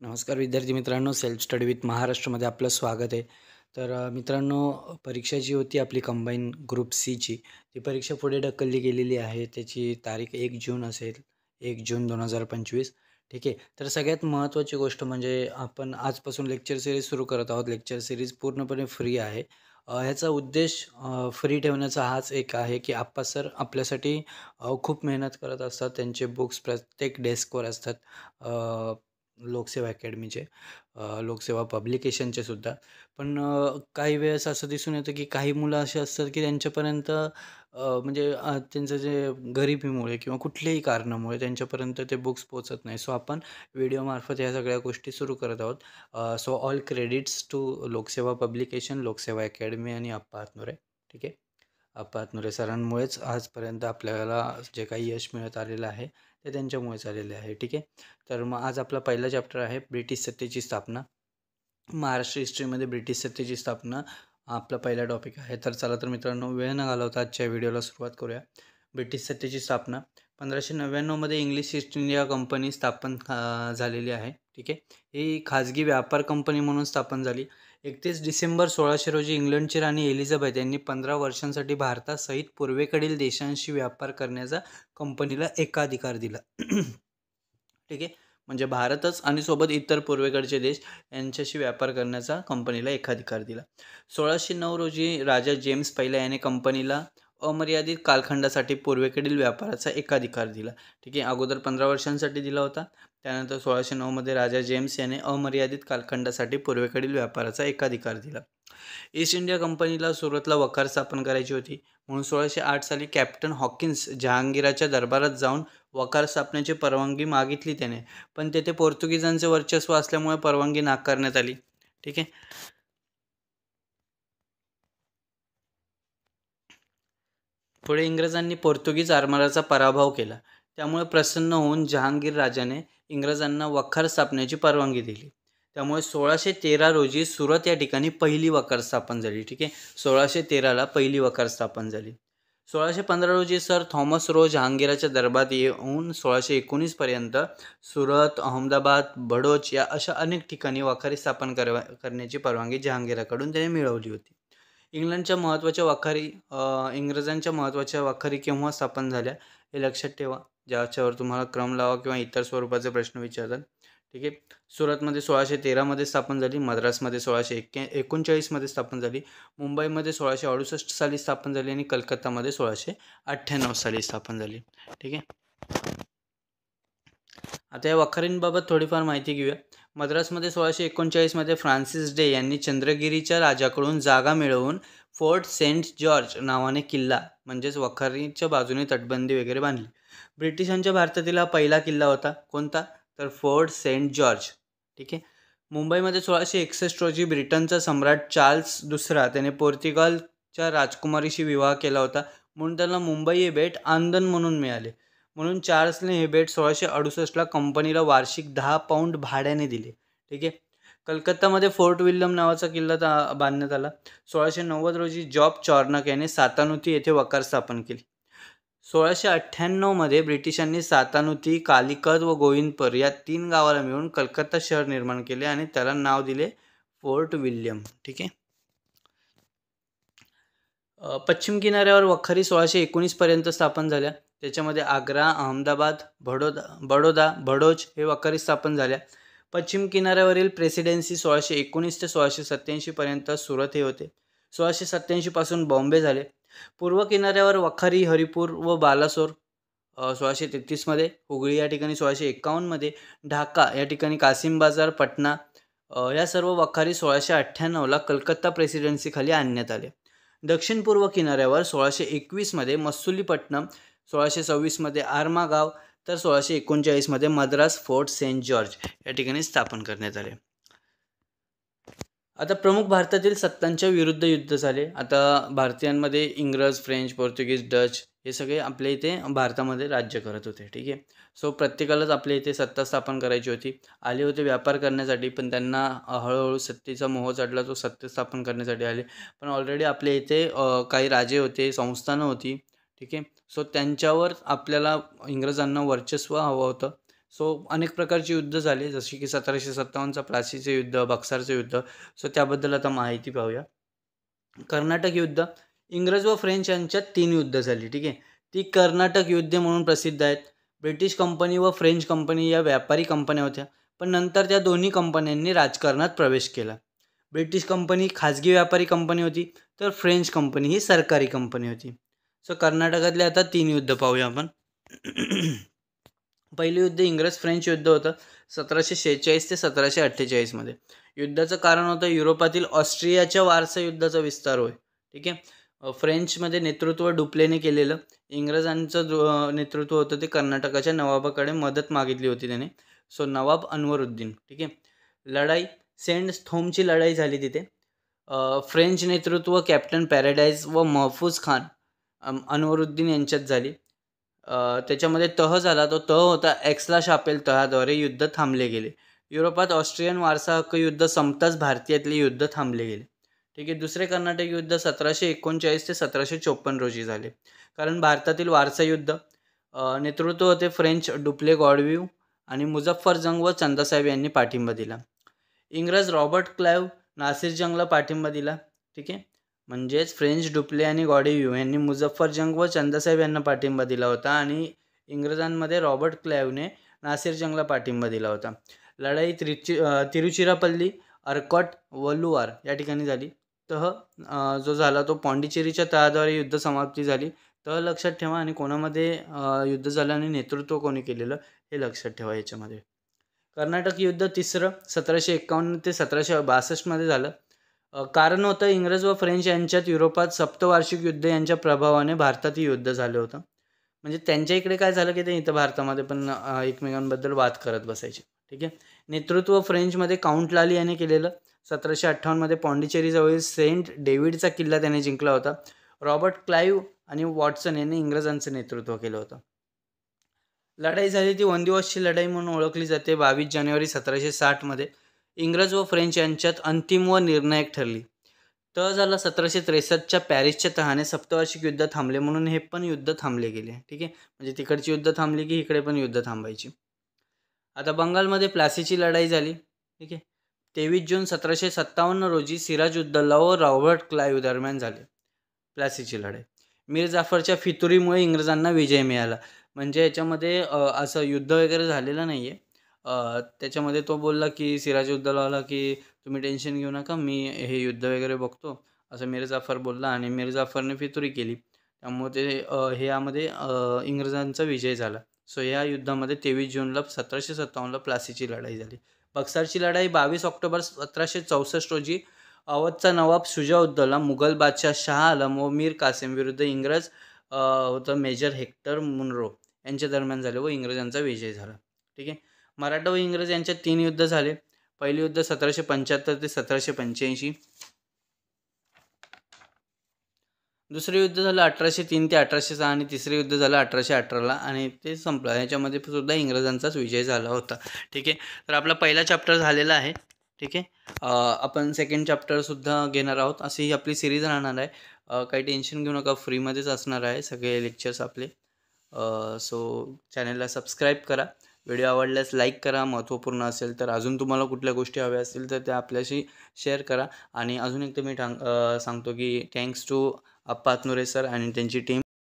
नमस्कार विद्यार्थी मित्रांनो, सेल्फ स्टडी विथ महाराष्ट्रमध्ये आपलं स्वागत आहे. तर मित्रांनो, परीक्षा जी होती आपली कंबाईन ग्रुप सीची, ती परीक्षा पुढे ढकलली गेलेली आहे. त्याची तारीख 1 जून असेल, 1 जून 2025. ठीक आहे. तर सगळ्यात महत्त्वाची गोष्ट म्हणजे आपण आजपासून लेक्चर सिरीज सुरू करत आहोत. लेक्चर सिरीज पूर्णपणे फ्री आहे. ह्याचा उद्देश फ्री ठेवण्याचा हाच एक आहे, की आप्पा सर आपल्यासाठी खूप मेहनत करत असतात. त्यांचे बुक्स प्रत्येक डेस्कवर असतात. लोकसेवा अकॅडमीचे, लोकसेवा पब्लिकेशनचे सुद्धा. पण काही वेळेस असं दिसून येतं की काही मुलं अशी असतात की त्यांच्यापर्यंत म्हणजे त्यांचं जे गरिबीमुळे किंवा कुठल्याही कारणामुळे त्यांच्यापर्यंत ते बुक्स पोहोचत नाही. सो आपण व्हिडिओमार्फत ह्या सगळ्या गोष्टी सुरू करत आहोत. सो ऑल क्रेडिट्स टू लोकसेवा पब्लिकेशन, लोकसेवा अकॅडमी आणि अप्पा हातनुरे. ठीक आहे. अप्पा हातनुरे सरांमुळेच आजपर्यंत आपल्याला जे काही यश मिळत आलेलं आहे ते त्यांच्यामुळेच आलेले आहे. ठीक आहे. तर मग आज आपला पहिला चॅप्टर आहे ब्रिटिश सत्तेची स्थापना. महाराष्ट्र हिस्ट्रीमध्ये ब्रिटिश सत्तेची स्थापना हा आपला पहिला टॉपिक आहे. तर चला तर मित्रांनो, वेळ न घालवता आजच्या व्हिडिओला सुरुवात करूया. ब्रिटिश सत्तेची स्थापना 1599 इंग्लिश ईस्ट इंडिया कंपनी स्थापन झालेली आहे. ठीक आहे. ही खाजगी व्यापार कंपनी म्हणून स्थापन झाली. 31 डिसेंबर 1600 रोजी इंग्लंडची राणी एलिझाबेथ यांनी 15 वर्षांसाठी भारतासहित पूर्वेकडील देशांशी व्यापार करण्याचा कंपनीला एकाधिकार दिला. ठीक आहे. म्हणजे भारतच आणि सोबत इतर पूर्वेकडचे देश यांच्याशी व्यापार करण्याचा कंपनीला एकाधिकार दिला. 1609 रोजी राजा जेम्स पहिला याने कंपनीला अमर्यादित कालखंडासाठी पूर्वेकडील व्यापाराचा एकाधिकार दिला. ठीक आहे. अगोदर 15 वर्षांसाठी दिला होता. त्यानंतर 1609 राजा जेम्स याने अमर्यादित कालखंडासाठी पूर्वेकडील व्यापाराचा एकाधिकार दिला. ईस्ट इंडिया कंपनीला सुरतला वखार स्थापन करायची होती, म्हणून 1608 साली कॅप्टन हॉकिन्स जहांगीराच्या दरबारात जाऊन वखार स्थापनेची परवानगी मागितली त्याने, पण तेथे पोर्तुगीजांचे वर्चस्व असल्यामुळे परवानगी नाकारण्यात आली. ठीक आहे. पुढे इंग्रजांनी पोर्तुगीज आरमाराचा पराभव केला. त्यामुळे प्रसन्न होऊन जहांगीर राजाने इंग्रजांना वखार स्थापनेची परवानगी दिली. त्यामुळे 1613 रोजी सुरत या ठिकाणी पहिली वखार स्थापन झाली. ठीक आहे. 1613ला पहिली वखार स्थापन झाली. 1615 रोजी सर थॉमस रो जहांगीराच्या दरबारात येऊन 1619 पर्यंत सुरत, अहमदाबाद, बडोच या अशा अनेक ठिकाणी वखारी स्थापन करण्याची परवानगी जहांगीराकडून त्याने मिळवली होती. इंग्लंडच्या महत्त्वाच्या वखारी इंग्रजांच्या महत्त्वाच्या वखारी केव्हा स्थापन झाल्या हे लक्षात ठेवा, ज्याच्यावर तुम्हाला क्रम लावा किंवा इतर स्वरूपाचे प्रश्न विचारतात. ठीक आहे. सुरतमध्ये 1613मध्ये स्थापन झाली, मद्रासमध्ये 1639मध्ये स्थापन झाली, मुंबईमध्ये 1668 साली स्थापन झाली आणि कलकत्तामध्ये 1698 साली स्थापन झाली. ठीक आहे. आता या वखारींबाबत थोडीफार माहिती घेऊया. मद्रासमध्ये 1639मध्ये फ्रान्सिस डे यांनी चंद्रगिरीच्या राजाकडून जागा मिळवून फोर्ट सेंट जॉर्ज नावाने किल्ला म्हणजेच वखारीच्या बाजूने तटबंदी वगैरे बांधली. ब्रिटिशांच्या भारतातील हा पहिला किल्ला होता. कोणता? तर फोर्ट सेंट जॉर्ज. ठीक आहे. मुंबईमध्ये 1661 रोजी ब्रिटनचा सम्राट चार्ल्स दुसरा त्याने पोर्तुगालच्या राजकुमारीशी विवाह केला होता, म्हणून त्याला मुंबई हे बेट आंदण म्हणून मिळाले. म्हणून चार्ल्सने हे बेट 1668ला कंपनीला वार्षिक 10 पाऊंड भाड्याने दिले. ठीक आहे. कलकत्तामध्ये फोर्ट विल्यम नावाचा किल्ला बांधण्यात आला. 1690 रोजी जॉब चॉर्नक याने सातानुती येथे वखार स्थापन केली. 1698मध्ये ब्रिटिशांनी सातानुती, कालिकत व गोविंदपूर या 3 गावाला मिळून कलकत्ता शहर निर्माण केले आणि त्याला नाव दिले फोर्ट विल्यम. ठीक आहे. पश्चिम किनाऱ्यावर वखारी 1619 पर्यंत स्थापन झाल्या. त्याच्यामध्ये आग्रा, अहमदाबाद, बडोदा, भडोच हे वखारी स्थापन झाल्या. पश्चिम किनाऱ्यावरील प्रेसिडेन्सी 1619 ते 1687 पर्यंत सुरत हे होते. 1687 पासून बॉम्बे झाले. पूर्व किनाऱ्यावर वखारी हरिपूर व बालासोर 1633मध्ये, हुगळी या ठिकाणी 1651मध्ये, ढाका या ठिकाणी कासिम बाजार, पटना या सर्व वखारी 1698ला कलकत्ता प्रेसिडेन्सीखाली आणण्यात आले. दक्षिण पूर्व किनाऱ्यावर 1621मध्ये मसुलीपट्टणम, 1626मध्ये आर्मागाव तर 1639मध्ये मद्रास फोर्ट सेंट जॉर्ज या ठिकाणी स्थापन करण्यात आले. आता प्रमुख भारतातील सत्तांच्या विरुद्ध युद्ध झाले. आता भारतीयांमध्ये इंग्रज, फ्रेंच, पोर्तुगीज, डच हे सगळे आपल्या इथे भारतामध्ये राज्य करत होते. ठीक आहे. सो प्रत्येकालाच आपल्या इथे सत्ता स्थापन करायची होती. आले होते व्यापार करण्यासाठी, पण त्यांना हळूहळू सत्तेचा मोह चढला, तो सत्ता स्थापन करण्यासाठी आले. पण ऑलरेडी आपल्या इथे काही राजे होते, संस्थानं होती. ठीक आहे. सो त्यांच्यावर आपल्याला इंग्रजांना वर्चस्व हवं होतं. सो अनेक प्रकारची युद्ध झाली, जशी की 1757चा प्लासीचं युद्ध, बक्सारचं युद्ध. सो त्याबद्दल आता माहिती पाहूया. कर्नाटक युद्ध, इंग्रज व फ्रेंच यांच्यात 3 युद्ध झाली. ठीक आहे. ती कर्नाटक युद्धे म्हणून प्रसिद्ध आहेत. ब्रिटिश कंपनी व फ्रेंच कंपनी या व्यापारी कंपन्या होत्या, पण नंतर त्या दोन्ही कंपन्यांनी राजकारणात प्रवेश केला. ब्रिटिश कंपनी खाजगी व्यापारी कंपनी होती, तर फ्रेंच कंपनी ही सरकारी कंपनी होती. सो कर्नाटकातले आता 3 युद्ध पाहूया आपण. पहिलं युद्ध इंग्रज फ्रेंच युद्ध होतं 1746 ते 1748 मध्ये. युद्धाचं कारण होतं युरोपातील ऑस्ट्रियाच्या वारसा युद्धाचा विस्तार होय. ठीक आहे. फ्रेंचमध्ये नेतृत्व डुप्लेने केलेलं. इंग्रजांचं नेतृत्व होतं ते कर्नाटकाच्या नवाबाकडे मदत मागितली होती त्याने. सो नवाब अनवरुद्दीन. ठीक आहे. लढाई सेंट थोमची लढाई झाली तिथे. फ्रेंच नेतृत्व कॅप्टन पॅराडाईज व महफूज खान अनवरुद्दीन यांच्यात झाली. त्याच्यामध्ये तह झाला. तो तह होता एक्सला शापेल तहाद्वारे युद्ध थांबले गेले. युरोपात ऑस्ट्रियन वारसा हक्क युद्ध संपताच भारतीयातले युद्ध थांबले गेले. ठीक आहे. दुसरे कर्नाटक युद्ध 1739 ते 1754 रोजी झाले. कारण भारतातील वारसा युद्ध नेतृत्व होते फ्रेंच डुप्ले गॉडव्ह्यू आणि मुझफ्फर जंग व चंदासाहेब यांनी पाठिंबा दिला. इंग्रज रॉबर्ट क्लाइव्ह नासिर जंगला पाठिंबा दिला. ठीक आहे. म्हणजेच फ्रेंच डुप्ले आणि गॉडव्ह्यू यांनी मुझफ्फर जंग व चंदासाहेब यांना पाठिंबा दिला होता आणि इंग्रजांमध्ये रॉबर्ट क्लाइव्हने नासिर जंगला पाठिंबा दिला होता. लढाई तिरुचिरापल्ली, अर्कॉट, वलुवार या ठिकाणी झाली. तह जो झाला तो पॉंडिचेरीच्या तहाद्वारे युद्ध समाप्ती झाली. तह लक्षात ठेवा आणि कोणामध्ये युद्ध झालं आणि नेतृत्व कोणी केलेलं हे लक्षात ठेवा याच्यामध्ये. कर्नाटक युद्ध तिसरं 1751 ते 1762 मध्ये झालं. कारण होतं इंग्रज व फ्रेंच यांच्यात युरोपात सप्तवार्षिक युद्ध यांच्या प्रभावाने भारतातही युद्ध झालं होतं. म्हणजे त्यांच्या इकडे काय झालं की ते इथं भारतामध्ये पण एकमेकांबद्दल वाद करत बसायचे. ठीक आहे. नेतृत्व फ्रेंचमध्ये काउंट लाली याने केलेलं. 1758 मध्ये पॉंडिचेरीजवळील सेंट डेव्हिडचा किल्ला त्याने जिंकला होता. रॉबर्ट क्लाइव्ह आणि वॉटसन यांनी इंग्रजांचं नेतृत्व केलं होतं. लढाई झाली ती वनदिवसची लढाई म्हणून ओळखली जाते. 22 जानेवारी 1760 मध्ये इंग्रज व फ्रेंच यांच्यात अंतिम व निर्णायक ठरली. तह झाला 1763च्या पॅरिसच्या तहाने सप्तवार्षिक युद्ध थांबले म्हणून हे पण युद्ध थांबले गेले. ठीक आहे. म्हणजे तिकडची युद्ध थांबली की इकडे पण युद्ध थांबायची. आता बंगालमध्ये प्लासीची लढाई झाली. ठीक आहे. 23 जून 1757 रोजी सिराजुद्दौला व रॉबर्ट क्लाइव्ह दरम्यान झाले प्लासीची लढाई. मीर जाफरच्या फितुरीमुळे इंग्रजांना विजय मिळाला. म्हणजे याच्यामध्ये असं युद्ध वगैरे झालेलं नाही आहे. त्याच्यामध्ये तो बोलला की सिराजुद्दौलाला की तुम्ही टेन्शन घेऊ नका, मी हे युद्ध वगैरे बघतो, असं मीर जाफर बोलला आणि मीर जाफरने फितुरी केली. त्यामुळे ते हे यामध्ये इंग्रजांचा विजय झाला. सो या युद्धामध्ये 23 जूनला 1757ला प्लासीची लढाई झाली. बक्सारची लढाई 22 ऑक्टोबर 1764 रोजी अवधचा नवाब शुजाउद्दौला, मुघल बादशाह शाह आलम व मीर कासिम विरुद्ध इंग्रज होतं मेजर हेक्टर मुनरो यांच्या दरम्यान झाले व इंग्रजांचा विजय झाला. ठीक आहे. मराठा व इंग्रज यांच्यात 3 युद्ध झाले. पहिले युद्ध 1775 ते 1785. दुसरे युद्ध झालं 1803 ते 1806 आणि तिसरे युद्ध झालं 1818ला आणि ते संपलं. याच्यामध्ये सुद्धा इंग्रजांचाच विजय झाला होता. ठीक आहे. तर आपला पहिला चॅप्टर झालेला आहे. ठीक आहे. आपण सेकंड चॅप्टरसुद्धा घेणार आहोत. अशी ही आपली सिरीज राहणार आहे. काही टेन्शन घेऊ नका, फ्रीमध्येच असणार आहे सगळे लेक्चर्स आपले. सो चॅनलला सबस्क्राईब करा. व्हिडिओ आवडल्यास लाईक करा. महत्त्वपूर्ण असेल तर अजून तुम्हाला कुठल्या गोष्टी हव्या असतील तर त्या आपल्याशी शेअर करा. आणि अजून एकदा मी सांगतो की thanks to Appa Hatnure sir आणि त्यांची टीम.